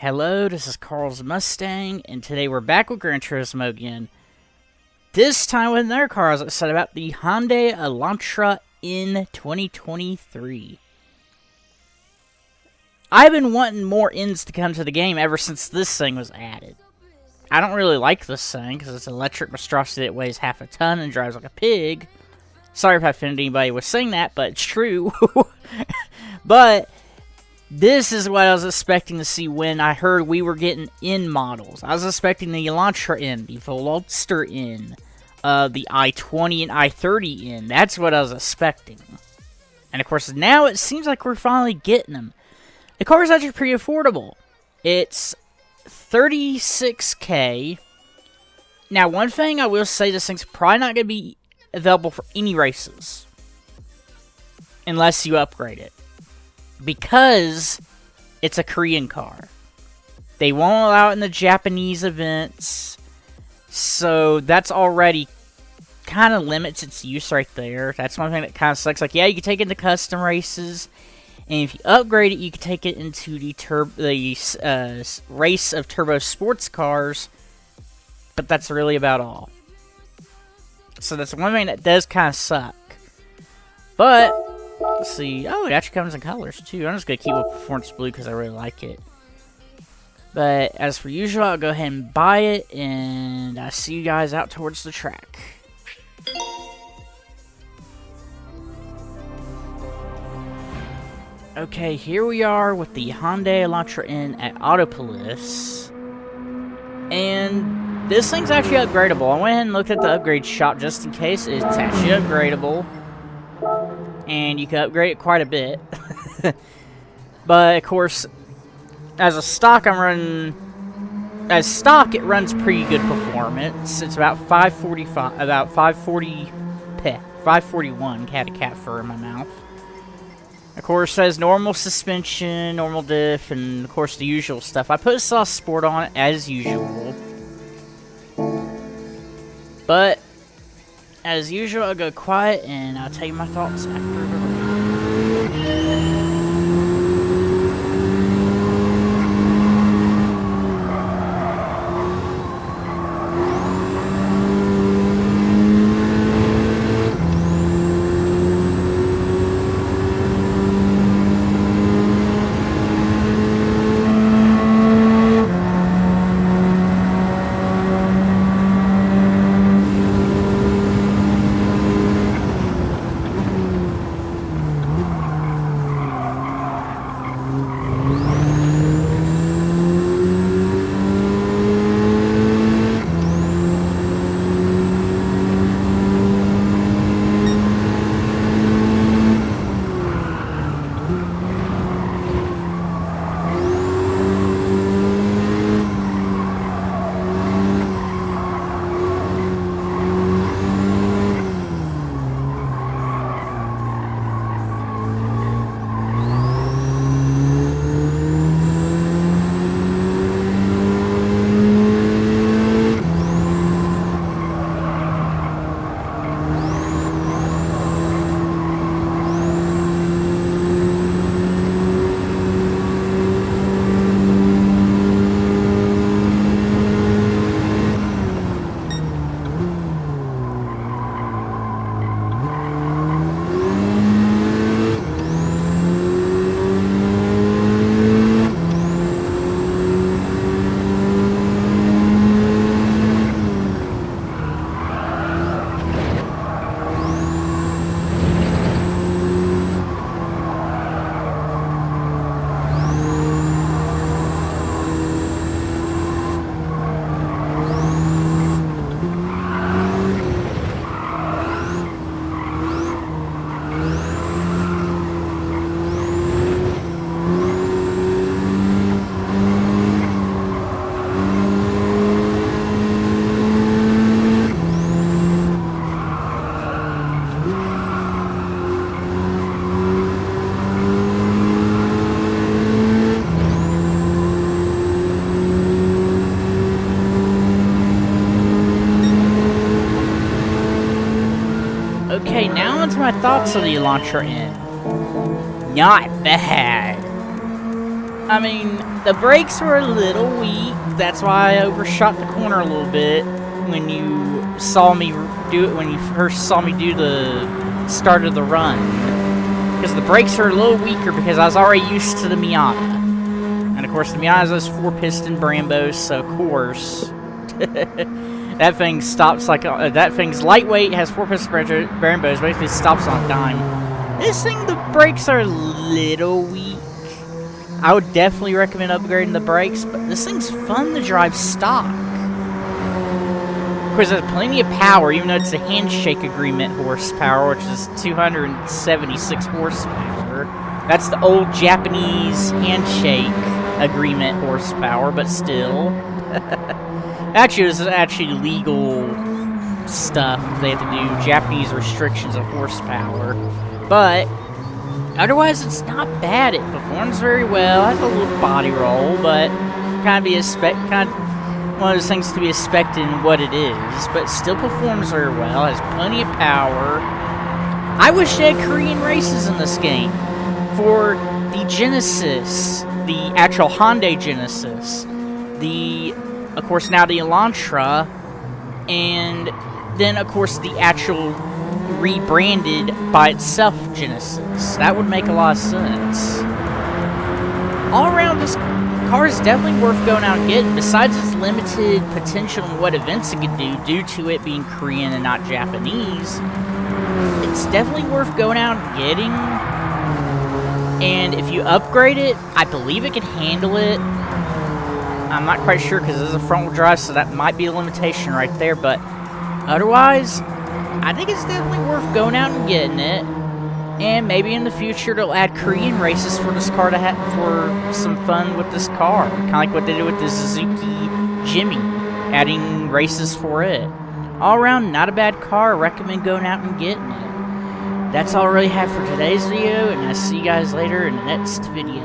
Hello, this is Carl's Mustang, and today we're back with Gran Turismo again. This time with another car, as I said, about the Hyundai ELANTRA N 2023. I've been wanting more Ns to come to the game ever since this thing was added. I don't really like this thing, because it's an electric monstrosity that weighs half a ton and drives like a pig. Sorry if I offended anybody with saying that, but it's true. But this is what I was expecting to see when I heard we were getting N models. I was expecting the ELANTRA N, the Veloster N, the i20 and i30 N. That's what I was expecting. And of course, now it seems like we're finally getting them. The car is actually pretty affordable. It's $36K. Now, one thing I will say, this thing's probably not going to be available for any races unless you upgrade it, because it's a Korean car. They won't allow it in the Japanese events, so that's already kind of limits its use right there. That's one thing that kind of sucks. Like, yeah, you can take it into custom races, and if you upgrade it, you can take it into the race of turbo sports cars, but that's really about all. So that's one thing that does kind of suck. But let's see. Oh, it actually comes in colors, too. I'm just going to keep with Performance Blue because I really like it. But as per usual, I'll go ahead and buy it, and I'll see you guys out towards the track. Okay, here we are with the Hyundai ELANTRA N at Autopolis. And this thing's actually upgradable. I went ahead and looked at the upgrade shop just in case. It's actually upgradable. And you can upgrade it quite a bit. But of course, as a stock, I'm running. As stock, it runs pretty good performance. It's about 545, about 541 cat fur in my mouth. Of course, it has normal suspension, normal diff, and of course the usual stuff. I put a Sauce Sport on it as usual. But as usual, I'll go quiet and I'll tell you my thoughts after. Okay, now onto my thoughts on the ELANTRA N. Not bad. I mean, the brakes were a little weak. That's why I overshot the corner a little bit when you saw me do it, when you first saw me do the start of the run. Because the brakes are a little weaker because I was already used to the Miata. And of course, the Miata has those 4-piston Brambos, so of course... that thing stops like... that thing's lightweight, has 4-piston Brambos, basically stops on a dime. This thing, the brakes are a little weak. I would definitely recommend upgrading the brakes, but this thing's fun to drive stock. Of course, there's plenty of power, even though it's a handshake agreement horsepower, which is 276 horsepower. That's the old Japanese handshake agreement horsepower, but still. Actually, it was actually legal stuff they had to do, Japanese restrictions of horsepower. But otherwise, it's not bad. It performs very well. Has a little body roll, but kind of one of those things to be expected in what it is. But still performs very well. Has plenty of power. I wish they had Korean races in this game for the Genesis, the actual Hyundai Genesis, of course now the Elantra, and then of course the actual rebranded by itself Genesis. That would make a lot of sense. All around, this car is definitely worth going out and getting. Besides its limited potential and what events it can do due to it being Korean and not Japanese, it's definitely worth going out and getting. And if you upgrade it, I believe it can handle it. I'm not quite sure because it is a front-wheel drive, so that might be a limitation right there. But otherwise, I think it's definitely worth going out and getting it. And maybe in the future they'll add Korean races for this car to have for some fun with this car. Kind of like what they did with the Suzuki Jimmy, adding races for it. All around, not a bad car. I recommend going out and getting it. That's all I really have for today's video, and I'll see you guys later in the next video.